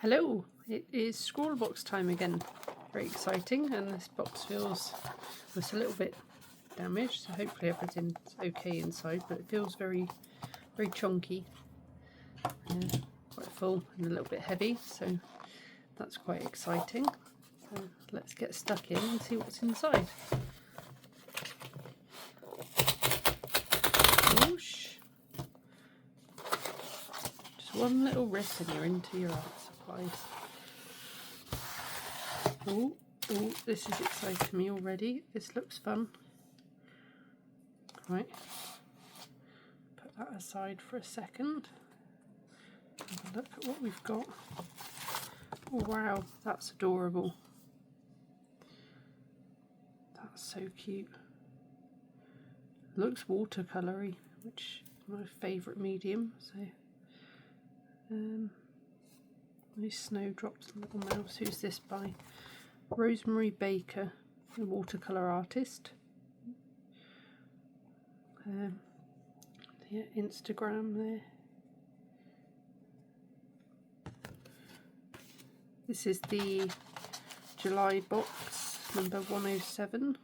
Hello, it is Scrawlrbox time again. Very exciting, and this box feels it's a little bit damaged, so hopefully everything's okay inside, but it feels very chunky, quite full and a little bit heavy, so that's quite exciting. So let's get stuck in and see what's inside. Whoosh. Just one little risk and you're into your art supplies. Oh, this is exciting me already. This looks fun. Right, put that aside for a second. Have a look at what we've got. Oh wow, that's adorable. That's so cute. Looks watercolory, which is my favourite medium. So, these snowdrops and little mouse. Who's this by? Rosemary Baker, a watercolour artist. Yeah, Instagram there. This is the July box, number 107.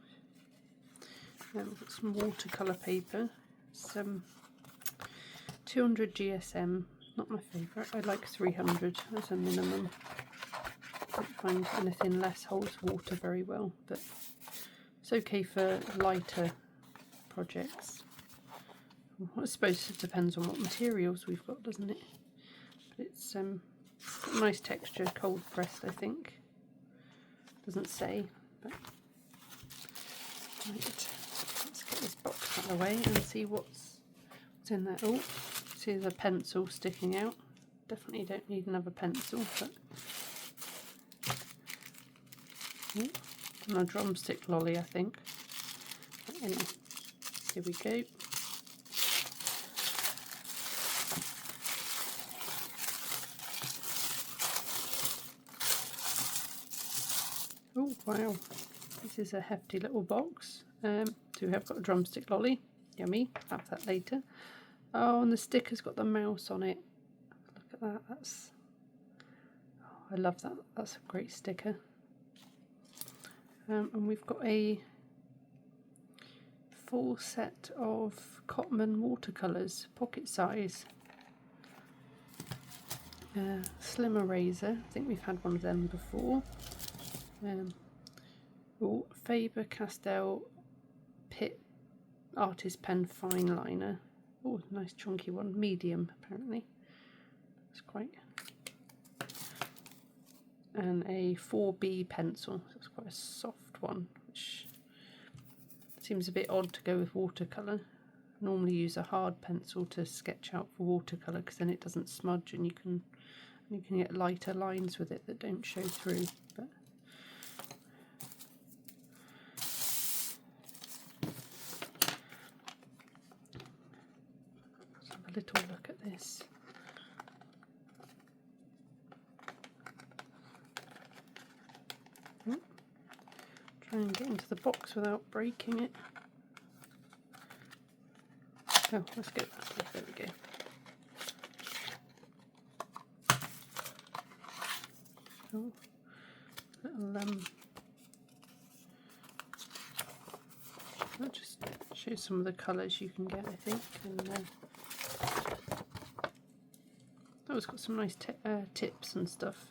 We've got some watercolour paper, some 200 GSM, not my favourite, I like 300 as a minimum. I don't find anything less holds water very well, but it's okay for lighter projects. I suppose it depends on what materials we've got, doesn't it? But it's got a nice texture, cold pressed I think. Doesn't say, but right. Let's get this box out of the way and see what's in there. Oh, see there's a pencil sticking out. Definitely don't need another pencil, but and a drumstick lolly I think. But anyway, here we go. Oh wow, this is a hefty little box. So we have got a drumstick lolly, yummy, have that later. Oh, and the sticker's got the mouse on it. Look at that, that's, oh, I love that, that's a great sticker. And we've got a full set of Cotman watercolours, pocket size. Slim eraser, I think we've had one of them before. Faber-Castell Pitt Artist Pen Fine Liner. Oh, nice chunky one, medium apparently. It's quite. And a 4B pencil, so it's quite a soft one, which seems a bit odd to go with watercolour. I normally use a hard pencil to sketch out for watercolour because then it doesn't smudge and you can get lighter lines with it that don't show through. But let's have a little look at this. Try and get into the box without breaking it. Oh, let's go. There we go. Oh, little I'll just show some of the colours you can get, I think. And oh, it's got some nice tips and stuff.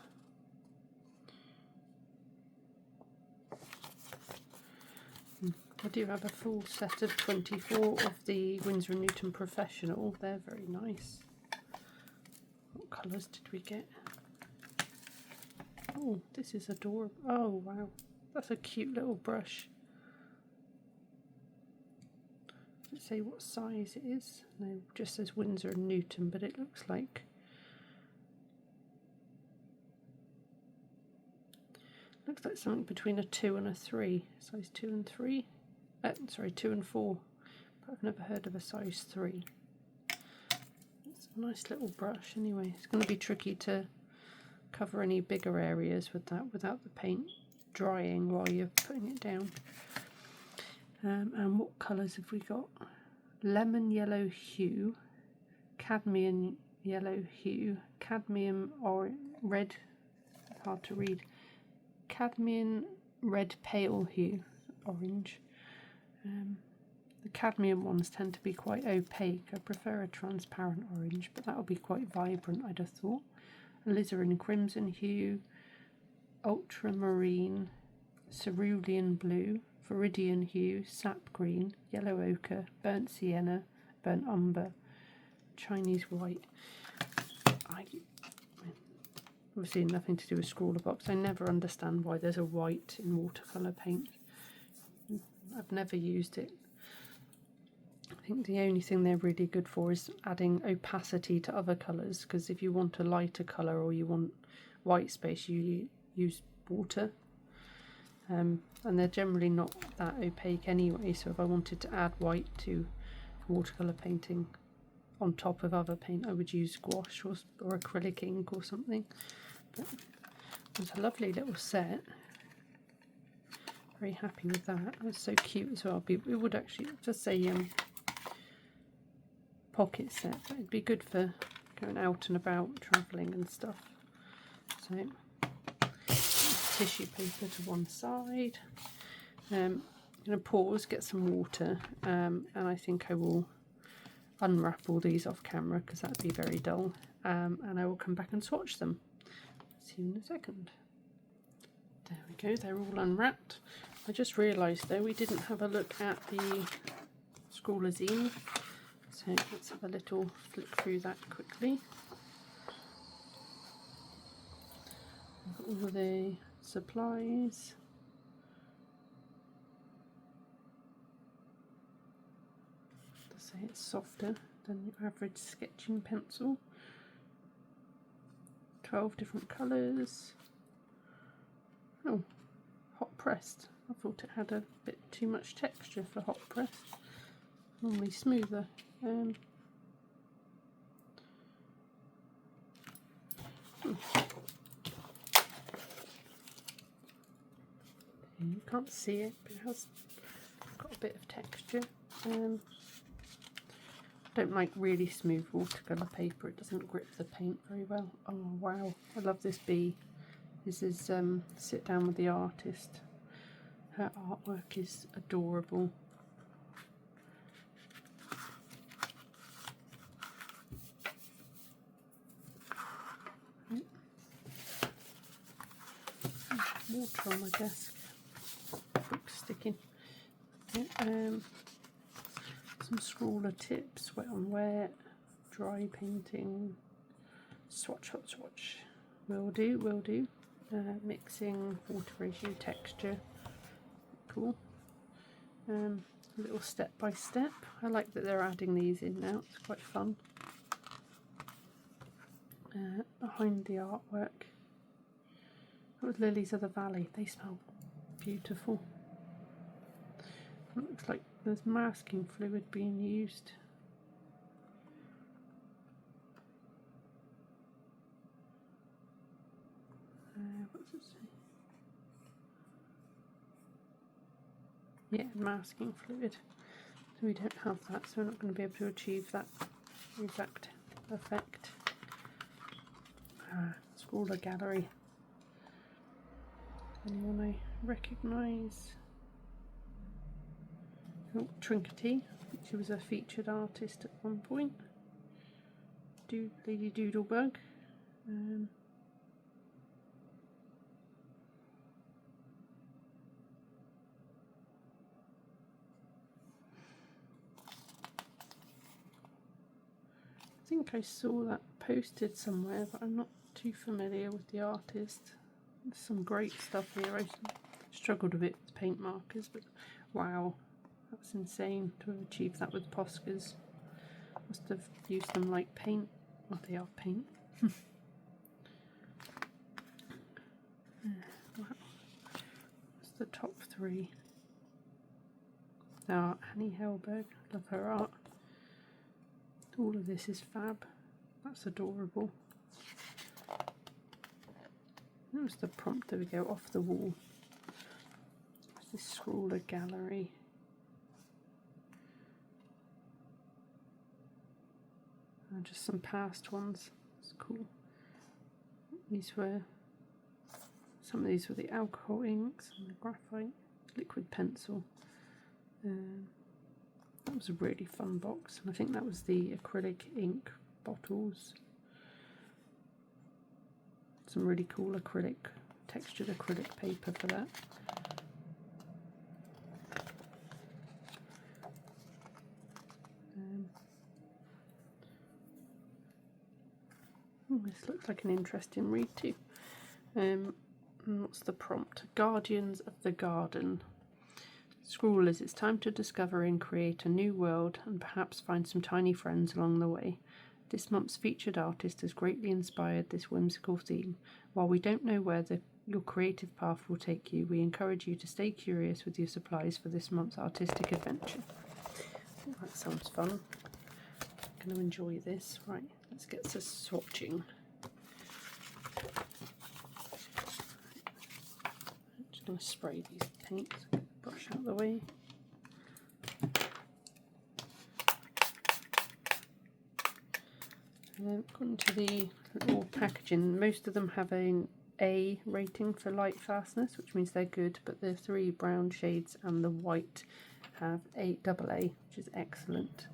I do have a full set of 24 of the Winsor & Newton Professional. They're very nice. What colours did we get? Oh, this is adorable. Oh, wow. That's a cute little brush. Does it say what size it is? No, it just says Winsor & Newton, but it looks like... looks like something between a 2 and a 3. Size 2 and 3. Sorry, 2 and 4, but I've never heard of a size 3. It's a nice little brush anyway. It's going to be tricky to cover any bigger areas with that without the paint drying while you're putting it down. And what colours have we got? Lemon yellow hue, cadmium yellow hue, cadmium or red hard to read. Cadmium red pale hue, orange. The cadmium ones tend to be quite opaque. I prefer a transparent orange, but that'll be quite vibrant, I'd have thought. Alizarin crimson hue, ultramarine, cerulean blue, viridian hue, sap green, yellow ochre, burnt sienna, burnt umber, Chinese white. Obviously nothing to do with Scrawlrbox. I never understand why there's a white in watercolour paint. I've never used it. I think the only thing they're really good for is adding opacity to other colours, because if you want a lighter colour or you want white space, you use water. And they're generally not that opaque anyway, so if I wanted to add white to watercolour painting on top of other paint, I would use gouache or acrylic ink or something. But it was a lovely little set. Very happy with that. That's so cute as well. It would actually just a pocket set, but it'd be good for going out and about, travelling and stuff. So tissue paper to one side. I'm going to pause, get some water, and I think I will unwrap all these off camera because that'd be very dull, and I will come back and swatch them. See you in a second. There we go, they're all unwrapped. I just realised though we didn't have a look at the Scrawlrbox, so let's have a little flick through that quickly. All the supplies. To say it's softer than the average sketching pencil. 12 different colours. Oh, hot pressed. I thought it had a bit too much texture for hot pressed. Normally smoother. You can't see it, but it has got a bit of texture. I don't like really smooth watercolour paper, it doesn't grip the paint very well. Oh wow, I love this bee. This is Sit Down with the Artist. Her artwork is adorable. Water on my desk. Book's sticking. Yeah, some Scrawler tips, wet on wet, dry painting, swatch, hot swatch. Will do, will do. Mixing, water ratio, texture. Cool. A little step by step. I like that they're adding these in now, it's quite fun. Behind the artwork. That was Lilies of the Valley. They smell beautiful. It looks like there's masking fluid being used. What's it say? Yeah, masking fluid. So we don't have that, so we're not going to be able to achieve that exact effect. Scrawler Gallery. Anyone I recognise? Oh, Trinkety. She was a featured artist at one point. Lady Doodlebug. I think I saw that posted somewhere, but I'm not too familiar with the artist. There's some great stuff here. I struggled a bit with paint markers, but wow, that's insane to have achieved that with Poscas. Must have used them like paint. Well, they are paint. Wow. That's the top three. Now, Annie Hellberg, love her art. All of this is fab. That's adorable. That was the prompt. There we go, off the wall. It's this Scrawler Gallery. Just some past ones. It's cool. These were some of these were the alcohol inks and the graphite liquid pencil. That was a really fun box, and I think that was the acrylic ink bottles. Some really cool acrylic, textured acrylic paper for that. This looks like an interesting read too. What's the prompt? Guardians of the Garden. Scrawlers, it's time to discover and create a new world and perhaps find some tiny friends along the way. This month's featured artist has greatly inspired this whimsical theme. While we don't know where your creative path will take you, we encourage you to stay curious with your supplies for this month's artistic adventure. Oh, that sounds fun. I'm going to enjoy this. Right, let's get to swatching. I'm just going to spray these paints. Brush out the way. According to the little packaging, most of them have an A rating for light fastness, which means they're good, but the 3 brown shades and the white have a AA, which is excellent.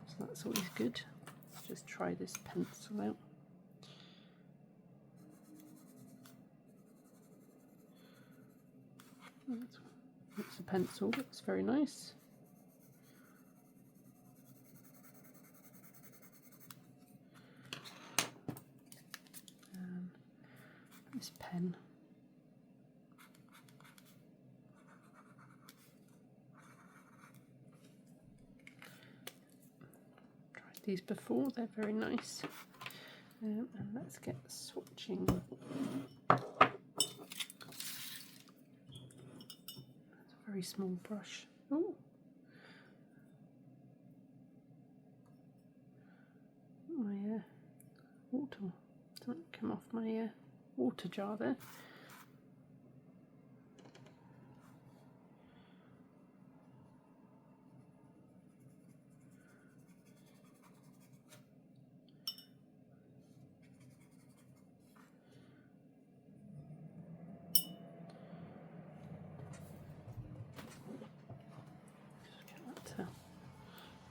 So that's always good. Let's just try this pencil out. It's a pencil, that's very nice. This pen. Tried these before, they're very nice. And let's get swatching. Very small brush. Oh, my water don't come off my water jar there.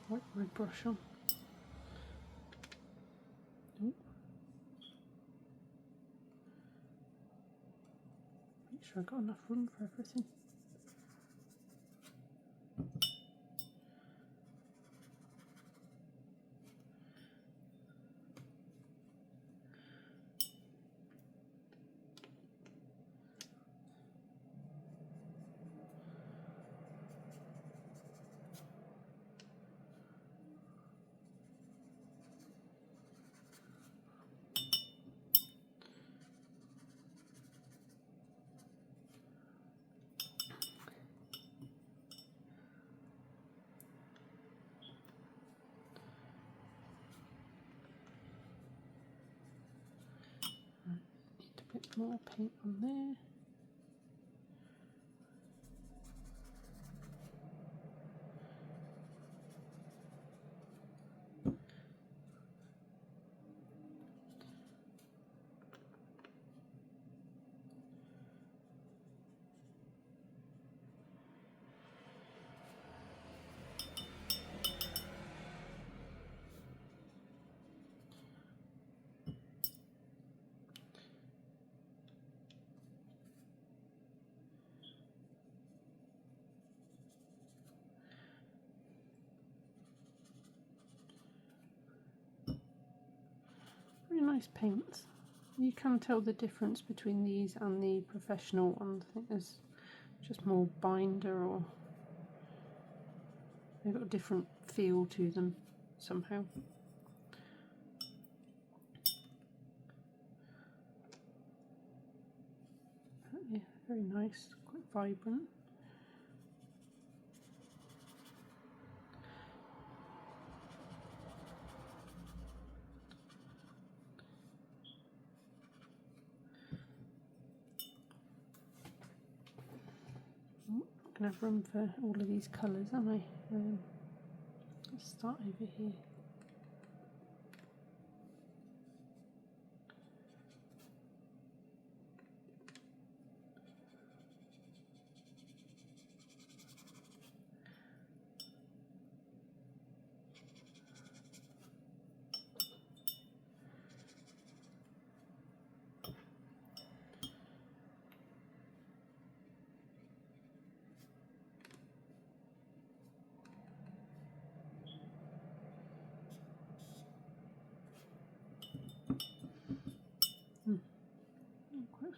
Wipe my brush on. Ooh. Make sure I've got enough room for everything. Bit more paint on there. Very nice paints. You can tell the difference between these and the professional ones. I think there's just more binder, or they've got a different feel to them somehow. Yeah, very nice, quite vibrant. Gonna have room for all of these colours, aren't I? Let's start over here.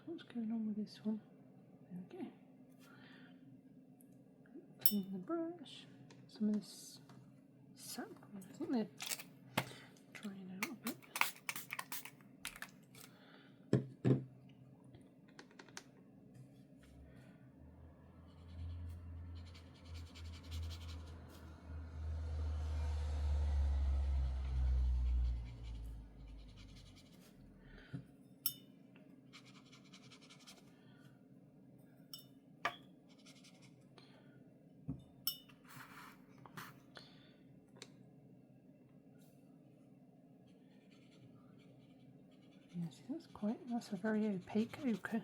what's going on with this one. There we go. Clean the brush. Some of this sap, I think they're drying out a bit. Yes, that's a very opaque ochre.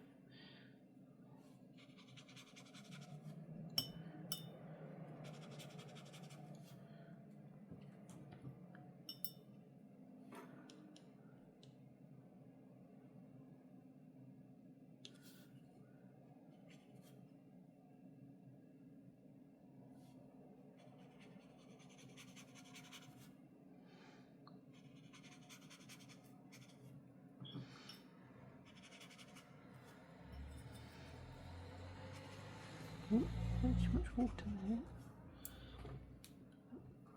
Oh, there's too much water there.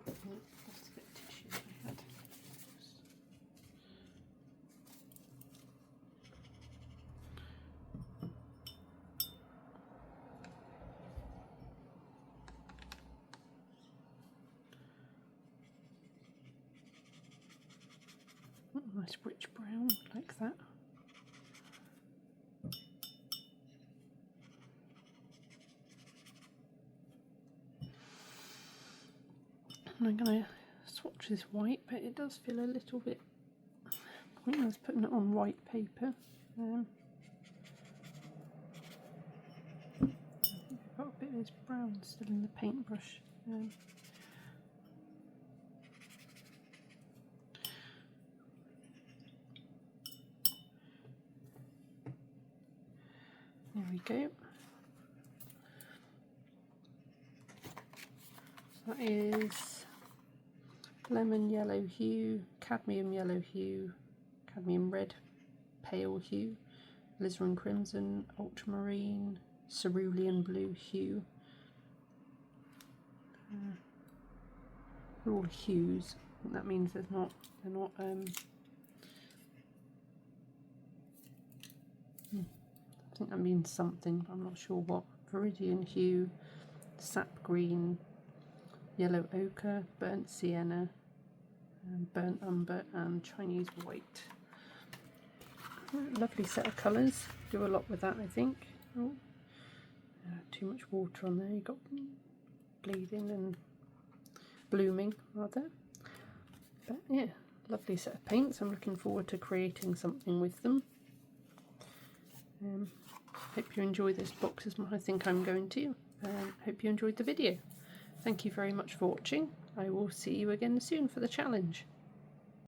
Oh, that's a bit of tissue I had. Oh, nice rich brown like that. And I'm going to swatch this white, but it does feel a little bit pointless putting it on white paper. I think I've got a bit of this brown still in the paintbrush. There we go. So that is lemon yellow hue, cadmium yellow hue, cadmium red, pale hue, alizarin crimson, ultramarine, cerulean blue hue. They're all hues. And that means they're not I think that means something, but I'm not sure what. Viridian hue, sap green, yellow ochre, burnt sienna, burnt umber and Chinese white. Lovely set of colours. Do a lot with that, I think. Oh, too much water on there. You've got bleeding and blooming rather. But yeah, lovely set of paints. I'm looking forward to creating something with them. Hope you enjoy this box as much as I think I'm going to. Hope you enjoyed the video. Thank you very much for watching. I will see you again soon for the challenge.